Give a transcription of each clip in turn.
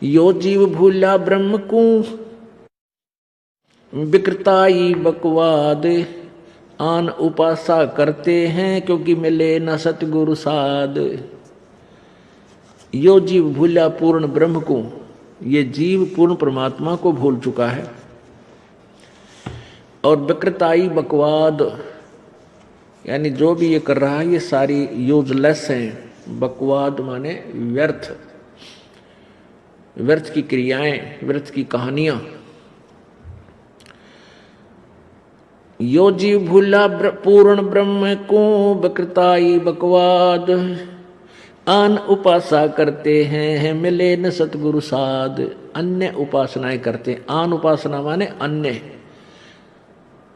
यो जीव भूला ब्रह्म को विकृताई बकवाद, आन उपासा करते हैं क्योंकि मिले न सतगुरु साध। यो जीव भूला पूर्ण ब्रह्म को, ये जीव पूर्ण परमात्मा को भूल चुका है। और विकृताई बकवाद, यानी जो भी ये कर रहा है ये सारी यूजलेस हैं। बकवाद माने व्यर्थ, व्यर्थ की क्रियाएं, व्यर्थ की कहानियां। यो जीव भूला पूर्ण ब्रह्म को विकृताई बकवाद, आन उपासा करते हैं मिले न सतगुरु साध। अन्य उपासनाएं करते हैं। आन उपासना माने अन्य,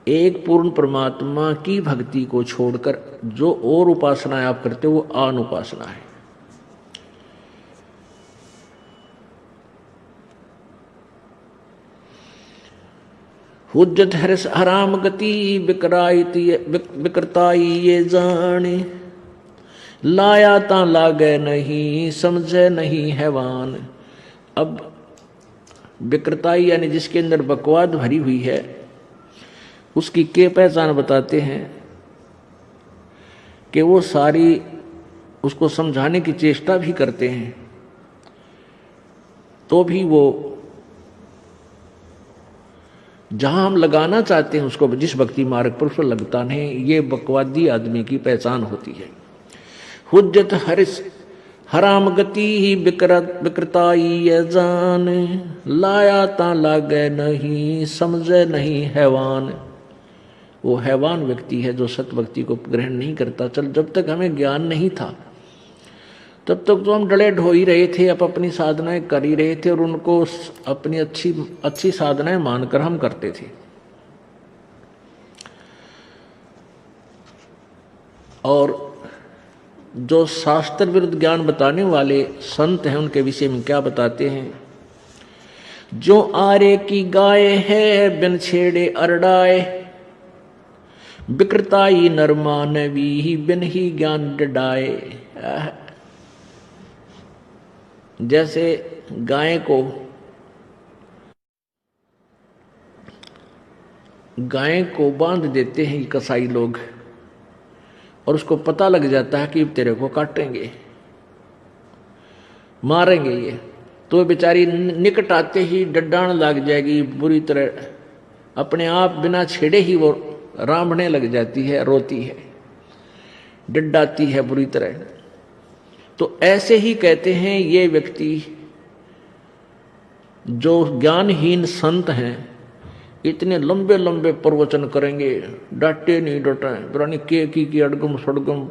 एक पूर्ण परमात्मा की भक्ति को छोड़कर जो और उपासनाएं आप करते हो वो आन उपासना है। हुज्जत हर्ष हराम गति विकृताई ये जाने, लाया ता लागे नहीं समझे नहीं हैवान। अब विकृताई यानी जिसके अंदर बकवाद भरी हुई है उसकी के पहचान बताते हैं कि वो सारी उसको समझाने की चेष्टा भी करते हैं तो भी वो जहां हम लगाना चाहते हैं उसको, जिस भक्ति मार्ग पर उसको लगता नहीं। ये बकवादी आदमी की पहचान होती है। हुज्जत हरिस हराम गति ही विकृताई जान, लाया ता लागे नहीं समझे नहीं हैवान। वो हैवान व्यक्ति है जो सत भक्ति को ग्रहण नहीं करता। चल, जब तक हमें ज्ञान नहीं था तब तक तो हम डले ढो ही रहे थे, अब अपनी साधनाएं कर ही रहे थे और उनको अपनी अच्छी साधनाएं मानकर हम करते थे। और जो शास्त्र विरुद्ध ज्ञान बताने वाले संत हैं उनके विषय में क्या बताते हैं? जो आरे की गाय है बिन छेड़े अरडाए, विकृताई नरमानवी बिन ही ज्ञान डडाए। जैसे गाय को बांध देते हैं कसाई लोग और उसको पता लग जाता है कि तेरे को काटेंगे, मारेंगे ये, तो बेचारी निकट आते ही डड्डान लग जाएगी बुरी तरह, अपने आप बिना छेड़े ही वो रांभने लग जाती है, रोती है, डड्डाती है बुरी तरह। तो ऐसे ही कहते हैं ये व्यक्ति जो ज्ञानहीन संत हैं इतने लंबे लंबे प्रवचन करेंगे, डांटे नहीं डटे, पुरानी के की अड़गम सड़गम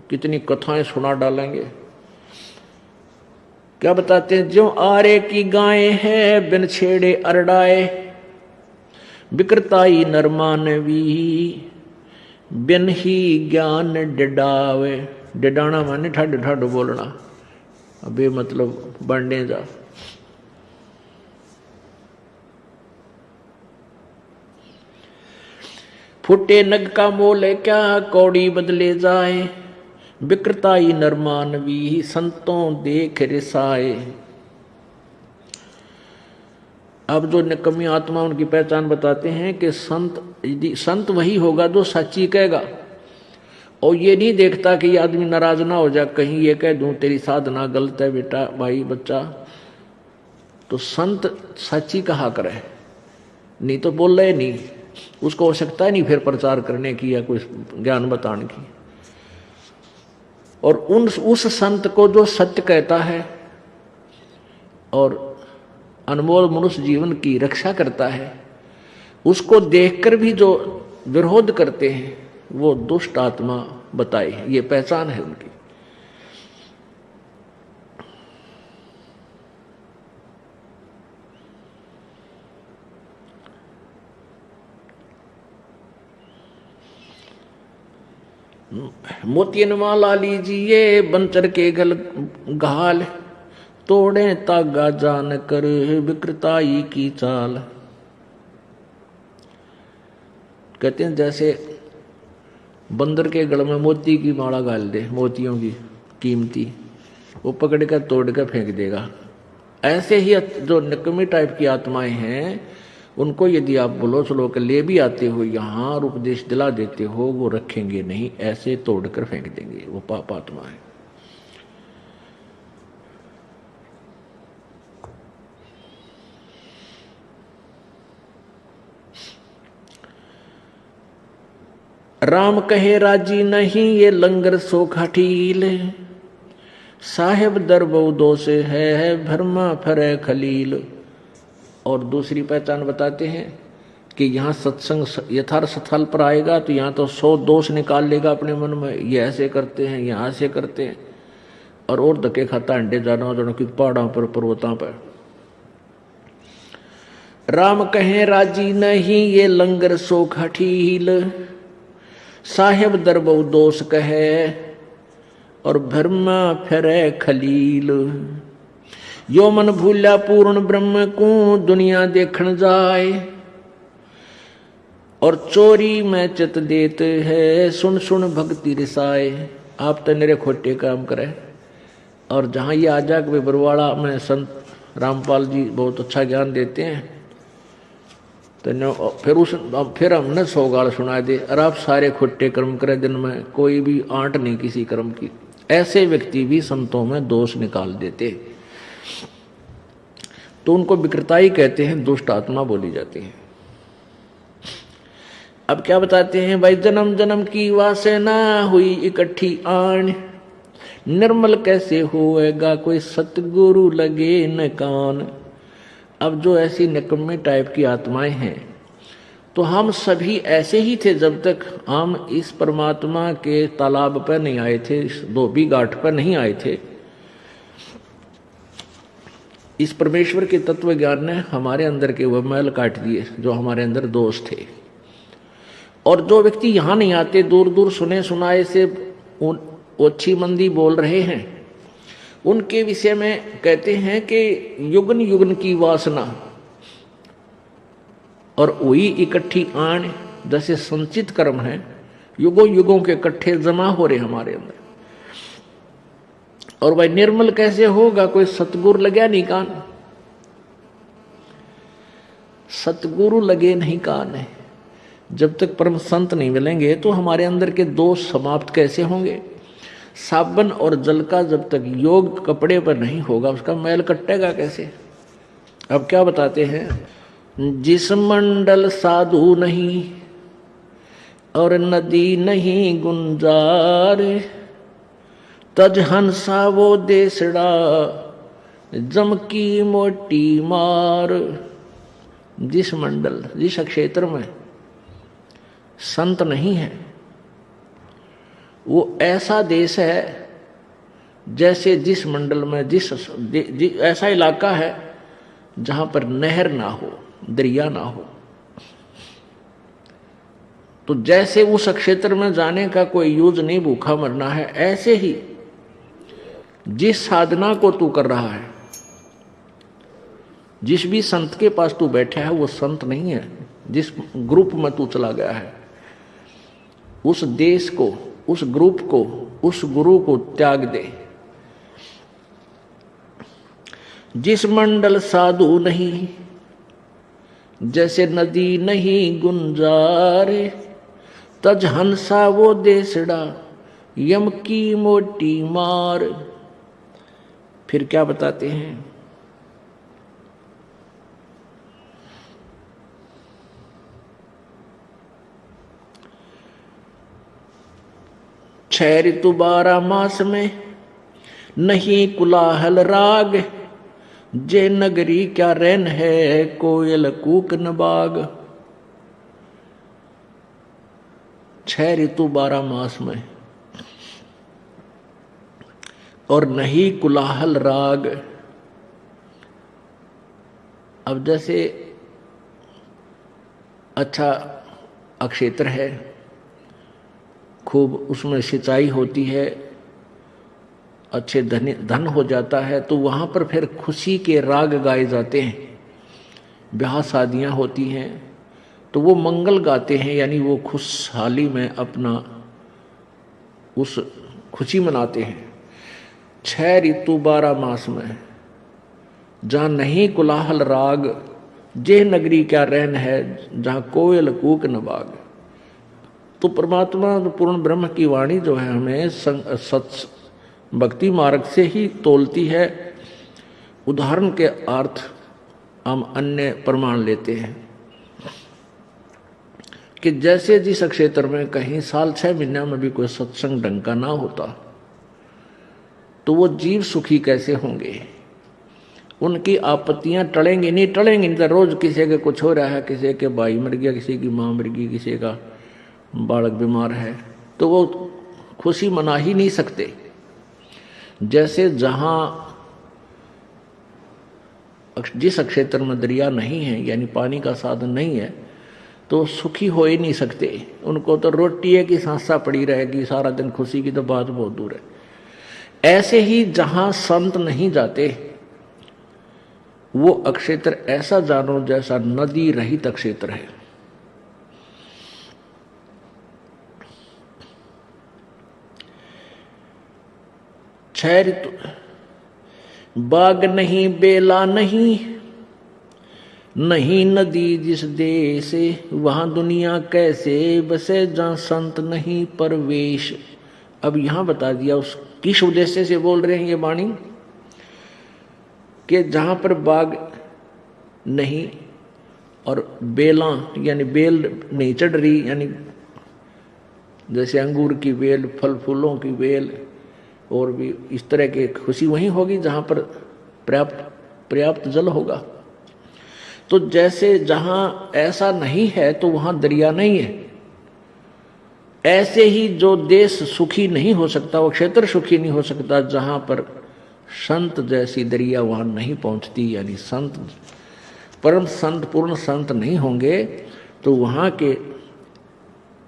कितनी कथाएं सुना डालेंगे। क्या बताते हैं? जो आरे की गाय है बिन छेड़े अरडाए, विकृताई नरमानवी बिन ही ज्ञान डिडावे। डिडाना माने ठड ठड बोलना, अबे मतलब बढ़ने जा। फुटे नग का मोल क्या कौड़ी बदले जाए, विकृताई नरमानवी संतों देख रिसाए। अब जो निकम्मी आत्मा उनकी पहचान बताते हैं कि संत वही होगा जो सच्ची कहेगा और ये नहीं देखता कि ये आदमी नाराज ना हो जाए, कहीं ये कह दूं तेरी साधना गलत है बेटा भाई बच्चा। तो संत सच्ची कहा करे, नहीं तो बोल रहे नहीं, उसको आवश्यकता ही नहीं फिर प्रचार करने की या कोई ज्ञान बताने की। और उस संत को जो सत्य कहता है और अनमोल मनुष्य जीवन की रक्षा करता है, उसको देखकर भी जो विरोध करते हैं वो दुष्ट आत्मा बताए। ये पहचान है उनकी। मोतियन माला लीजिए बंचर के गल घाल, तोड़े तागा जान कर विकृताई की चाल। कहते हैं जैसे बंदर के गल में मोती की माला डाल दे, मोतियों की कीमती, वो पकड़ कर तोड़ कर फेंक देगा, ऐसे ही जो निकम्मी टाइप की आत्माएं हैं, उनको यदि आप बोलो चलो के ले भी आते हो यहाँ और उपदेश दिला देते हो, वो रखेंगे नहीं, ऐसे तोड़कर फेंक देंगे, वो पाप आत्मा है। राम कहे राजी नहीं ये लंगर सोखा ठील, साहेब दर बहु दोष है भरमा फरे खलील। और दूसरी पहचान बताते हैं कि यहाँ सत्संग यथार्थ स्थल पर आएगा तो यहाँ तो 100 दोष निकाल लेगा अपने मन में, ये ऐसे करते हैं, यहाँ ऐसे करते हैं, और धक्के खाता अंडे जाना जाना कि पहाड़ों पर पर्वतों पर। राम कहें राजी नहीं ये लंगर सोखा ठील, साहेब दर बहु दोष कहे और भरमा फिरे खलील। यो मन भूला पूर्ण ब्रह्म को दुनिया देखण जाए, और चोरी में चित देते है सुन सुन भक्ति रिसाए। आप तो मेरे खोटे काम करे। और जहाँ ये आजा के बरवाड़ा में संत रामपाल जी बहुत अच्छा ज्ञान देते हैं, तो फिर हमने सौगाल सुना दे, और आप सारे खोटे कर्म करे, दिन में कोई भी आंट नहीं किसी कर्म की। ऐसे व्यक्ति भी संतों में दोष निकाल देते, तो उनको विकृताई कहते हैं, दुष्ट आत्मा बोली जाती है। अब क्या बताते हैं भाई, जन्म जन्म की वासना हुई इकट्ठी आन, निर्मल कैसे होएगा कोई सतगुरु लगे न कान। अब जो ऐसी निकम्मे टाइप की आत्माएं हैं, तो हम सभी ऐसे ही थे जब तक हम इस परमात्मा के तालाब पर नहीं आए थे, इस धोबी घाट पर नहीं आए थे। इस परमेश्वर के तत्व ज्ञान ने हमारे अंदर के वह मैल काट दिए जो हमारे अंदर दोष थे। और जो व्यक्ति यहाँ नहीं आते, दूर दूर सुने सुनाए से ओछी मंदी बोल रहे हैं, उनके विषय में कहते हैं कि युगन युगन की वासना और वही इकट्ठी आन, जैसे संचित कर्म है, युगों युगों के इकट्ठे जमा हो रहे हमारे अंदर। और भाई निर्मल कैसे होगा कोई सतगुरु लगे नहीं कान, सतगुरु लगे नहीं कान है। जब तक परम संत नहीं मिलेंगे तो हमारे अंदर के दोष समाप्त कैसे होंगे। साबन और जल का जब तक योग कपड़े पर नहीं होगा, उसका मैल कटेगा कैसे। अब क्या बताते हैं, जिस मंडल साधु नहीं और नदी नहीं गुंजार, तज हंसा वो देसड़ा जम की मोटी मार। जिस मंडल, जिस क्षेत्र में संत नहीं है, वो ऐसा देश है जैसे जिस मंडल में ऐसा इलाका है जहां पर नहर ना हो, दरिया ना हो। तो जैसे उस क्षेत्र में जाने का कोई यूज नहीं, भूखा मरना है, ऐसे ही जिस साधना को तू कर रहा है, जिस भी संत के पास तू बैठा है वो संत नहीं है। जिस ग्रुप में तू चला गया है, उस देश को, उस ग्रुप को, उस गुरु को त्याग दे। जिस मंडल साधु नहीं जैसे नदी नहीं गुंजार, तज हंसा वो देसड़ा यम की मोटी मार। फिर क्या बताते हैं, छह ऋतु 12 मास में नहीं कुलाहल राग, जे नगरी क्या रैन है कोयल कूक न बाग। 6 ऋतु 12 मास में और नहीं कुलाहल राग। अब जैसे अच्छा अक्षेत्र है, खूब उसमें सिंचाई होती है, अच्छे धन हो जाता है, तो वहाँ पर फिर खुशी के राग गाए जाते हैं। ब्याह शादियाँ होती हैं तो वो मंगल गाते हैं, यानी वो खुशहाली में अपना उस खुशी मनाते हैं। 6 ऋतु 12 मास में जहाँ नहीं कुलाहल राग, जेह नगरी क्या रहन है, जहाँ कोयल कूक न बाग। तो परमात्मा तो पूर्ण ब्रह्म की वाणी जो है हमें सत्य भक्ति मार्ग से ही तोलती है। उदाहरण के अर्थ हम अन्य प्रमाण लेते हैं कि जैसे जिस क्षेत्र में कहीं साल 6 महीने में भी कोई सत्संग ढंग का ना होता तो वो जीव सुखी कैसे होंगे? उनकी आपत्तियां टलेंगी नहीं तो रोज किसी के कुछ हो रहा है, किसी के भाई मर गया, किसी की माँ मर गई, किसी का बालक बीमार है, तो वो खुशी मना ही नहीं सकते। जैसे जहां जिस क्षेत्र में दरिया नहीं है यानी पानी का साधन नहीं है तो सुखी हो ही नहीं सकते। उनको तो रोटी है कि सांसा पड़ी रहेगी सारा दिन, खुशी की तो बात बहुत दूर है। ऐसे ही जहां संत नहीं जाते वो अक्षेत्र ऐसा जानो जैसा नदी रहित क्षेत्र है। छह ऋतु, बाग नहीं बेला नहीं, नहीं नदी जिस देश, वहां दुनिया कैसे बसे, जहां संत नहीं परवेश। अब यहां बता दिया उस किस उद्देश्य से बोल रहे हैं ये वाणी, कि जहां पर बाग नहीं और बेला यानी बेल नहीं चढ़ रही, यानी जैसे अंगूर की बेल, फल फूलों की बेल और भी इस तरह की खुशी वहीं होगी जहां पर पर्याप्त जल होगा। तो जैसे जहां ऐसा नहीं है तो वहां दरिया नहीं है, ऐसे ही जो देश सुखी नहीं हो सकता, वो क्षेत्र सुखी नहीं हो सकता जहां पर संत जैसी दरिया वहां नहीं पहुंचती। यानी संत, परम संत, पूर्ण संत नहीं होंगे तो वहां के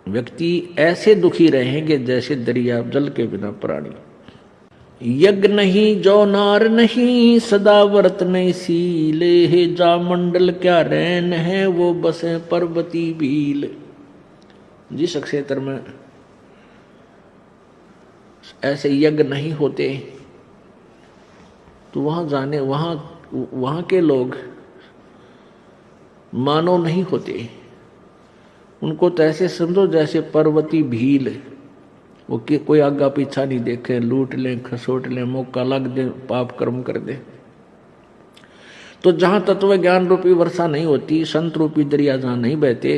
व्यक्ति ऐसे दुखी रहेंगे जैसे दरिया जल के बिना प्राणी। यज्ञ नहीं जो नार नहीं, सदा व्रत नहीं सीले, हे जा मंडल क्या रैन है, वो बसे पर्वती भील। जिस क्षेत्र में ऐसे यज्ञ नहीं होते तो वहां के लोग मानव नहीं होते। उनको तो ऐसे समझो जैसे पर्वती भील, वो कोई आगा पीछा नहीं देखे, लूट लें खसोट लें, मौका लग दे पाप कर्म कर दे। तो जहां तत्व ज्ञान रूपी वर्षा नहीं होती, संत रूपी दरिया जहां नहीं बहते,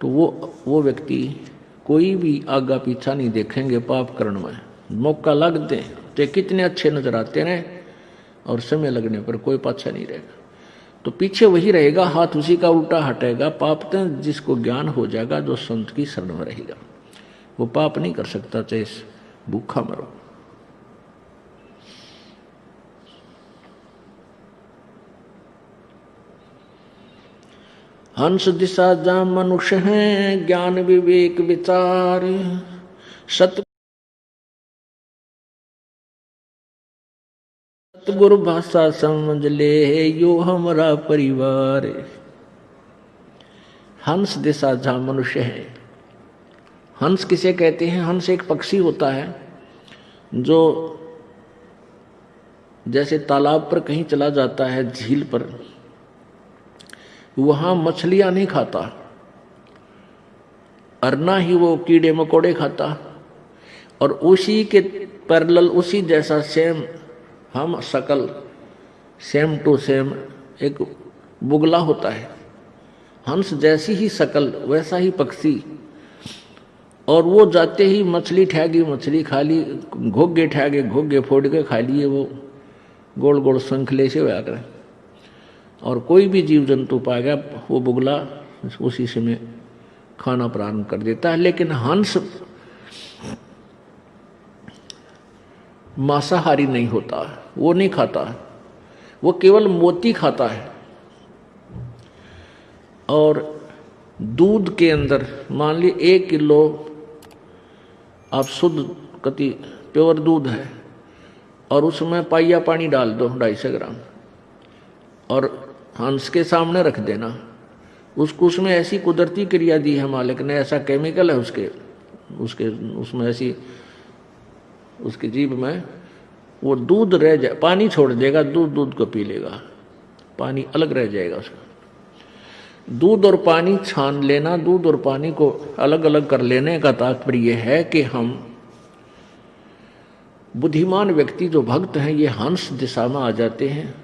तो वो व्यक्ति कोई भी आगा पीछा नहीं देखेंगे पाप करण में। मौका लग दे तो कितने अच्छे नजर आते रहे और समय लगने पर कोई पाछा नहीं रहेगा, तो पीछे वही रहेगा, हाथ उसी का उल्टा हटेगा। पाप तो जिसको ज्ञान हो जाएगा, जो संत की शरण में रहेगा, वो पाप नहीं कर सकता चाहे भूखा मरो। हंस दिशा जहां मनुष्य हैं, ज्ञान विवेक विचार, सतगुरु भाषा समझ ले, यो हमारा परिवार। हंस दिशा जहां मनुष्य है। हंस किसे कहते हैं? हंस एक पक्षी होता है जो जैसे तालाब पर कहीं चला जाता है, झील पर, वहां मछलियां नहीं खाता और ना ही वो कीड़े मकोड़े खाता, और उसी के पैरेलल उसी जैसा सेम हम शकल सेम टू सेम एक बुगला होता है। हंस जैसी ही शकल वैसा ही पक्षी, और वो जाते ही मछली ठहगी मछली खा ली, घोगे ठहगे घोगे फोड़ के खा लिए, वो गोल गोल श्रृंखले से होया करें। और कोई भी जीव जंतु पाएगा वो बुगला उसी समय खाना प्रारंभ कर देता है। लेकिन हंस मांसाहारी नहीं होता, वो नहीं खाता, वो केवल मोती खाता है। और दूध के अंदर मान ली 1 किलो आप शुद्ध कति प्योर दूध है और उसमें पाइया पानी डाल दो 250 ग्राम और हंस के सामने रख देना, उसको उसमें ऐसी कुदरती क्रिया दी है मालिक ने, ऐसा केमिकल है उसमें ऐसी उसकी जीभ में वो दूध रह जाए, पानी छोड़ देगा, दूध को पी लेगा, पानी अलग रह जाएगा उसका। दूध और पानी छान लेना, दूध और पानी को अलग अलग कर लेने का तात्पर्य यह है कि हम बुद्धिमान व्यक्ति जो भक्त हैं ये हंस दिशा में आ जाते हैं,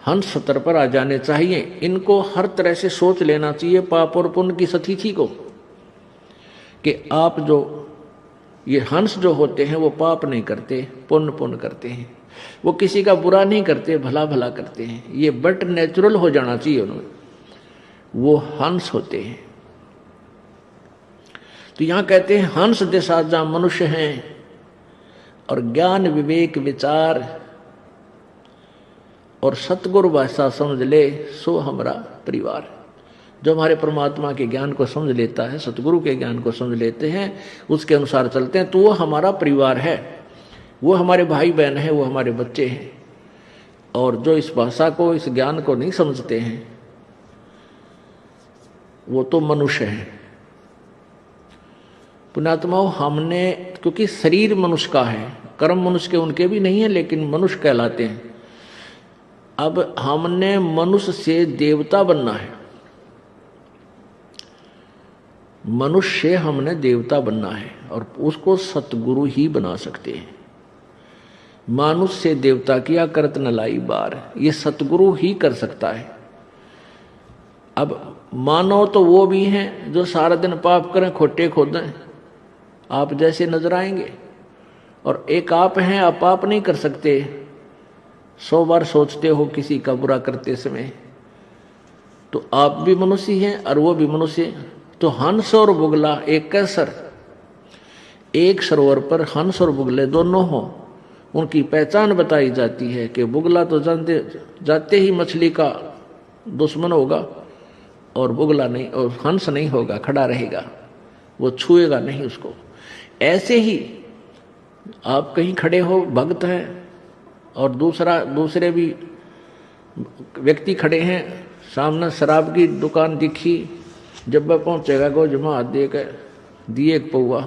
हंस स्तर पर आ जाने चाहिए। इनको हर तरह से सोच लेना चाहिए पाप और पुण्य की सतिथि को, कि आप जो ये हंस जो होते हैं वो पाप नहीं करते, पुण्य करते हैं, वो किसी का बुरा नहीं करते, भला भला करते हैं। ये बट नेचुरल हो जाना चाहिए उन्हें, वो हंस होते हैं। तो यहां कहते हैं हंस दिशा जहां मनुष्य हैं और ज्ञान विवेक विचार और सतगुरु भाषा समझ ले सो हमारा परिवार। जो हमारे परमात्मा के ज्ञान को समझ लेता है, सतगुरु के ज्ञान को समझ लेते हैं, उसके अनुसार चलते हैं, तो वो हमारा परिवार है, वो हमारे भाई बहन है, वो हमारे बच्चे हैं। और जो इस भाषा को, इस ज्ञान को नहीं समझते हैं, वो तो मनुष्य है। पुण्यात्माओं, हमने, क्योंकि शरीर मनुष्य का है, कर्म मनुष्य के उनके भी नहीं है, लेकिन मनुष्य कहलाते हैं। अब हमने मनुष्य से देवता बनना है, मनुष्य से हमने देवता बनना है, और उसको सतगुरु ही बना सकते हैं। मानुष से देवता किया करत न लाई बार, ये सतगुरु ही कर सकता है। अब मानव तो वो भी हैं जो सारा दिन पाप करें, खोटे खोदें, आप जैसे नजर आएंगे, और एक आप हैं, आप पाप नहीं कर सकते, 100 बार सोचते हो किसी का बुरा करते समय, तो आप भी मनुष्य हैं और वो भी मनुष्य। तो हंस और बुगला एक कैसर, एक सरोवर पर हंस और बुगले दोनों हो, उनकी पहचान बताई जाती है कि बुगला तो जाते ही मछली का दुश्मन होगा, और बुगला नहीं, और हंस नहीं होगा, खड़ा रहेगा, वो छुएगा नहीं उसको। ऐसे ही आप कहीं खड़े हो, भक्त हैं, और दूसरे भी व्यक्ति खड़े हैं, सामने शराब की दुकान दिखी, जब वह पहुंचेगा गो जमा हाथ देकर दिए एक पौवा,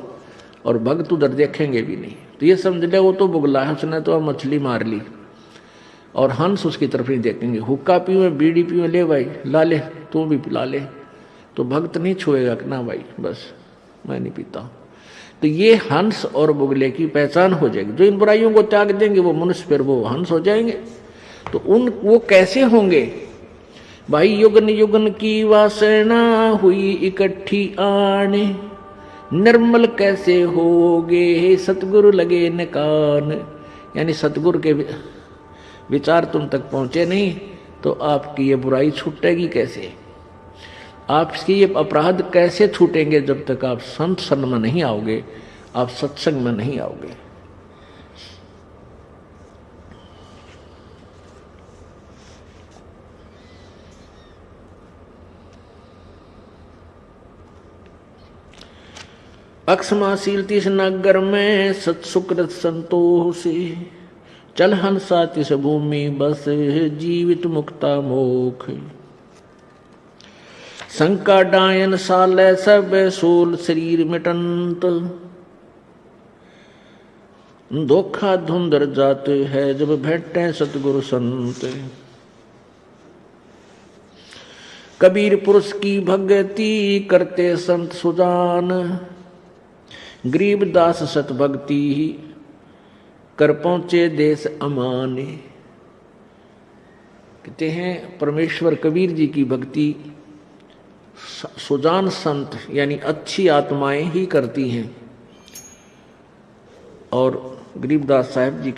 और भक्त उधर देखेंगे भी नहीं, तो ये समझ ले वो तो बुगला है, उसने तो मछली मार ली। और हंस उसकी तरफ नहीं देखेंगे। हुक्का पीवे, बीड़ी पीवे, ले भाई ला ले, तू भी पिला ले, तो भक्त नहीं छुएगा कि ना भाई बस मैं नहीं पीता हूं। तो ये हंस और बुगले की पहचान हो जाएगी। जो इन बुराइयों को त्याग देंगे वो मनुष्य, फिर वो हंस हो जाएंगे। तो वो कैसे होंगे भाई? युगन युगन की वासना हुई इकट्ठी आने, निर्मल कैसे होगे सतगुरु लगे न कान। यानी सतगुरु के विचार तुम तक पहुंचे नहीं तो आपकी ये बुराई छूटेगी कैसे? आपकी ये अपराध कैसे छूटेंगे जब तक आप संत शरण में नहीं आओगे, आप सत्संग में नहीं आओगे। अक्षमाशील तिस नगर में सत्सुकृत संतोषी, चल हंसा तिस भूमि बस जीवित मुक्ता मोख। शंका डायन साल सब सोल शरीर मिटंत, धोखा धुंधर जाते है जब भेटे सतगुरु संत। कबीर पुरुष की भगति करते संत सुजान, गरीबदास सत भक्ति कर पहुंचे देश अमाने। कहते हैं परमेश्वर कबीर जी की भक्ति सुजान संत यानी अच्छी आत्माएं ही करती हैं। और गरीबदास साहब जी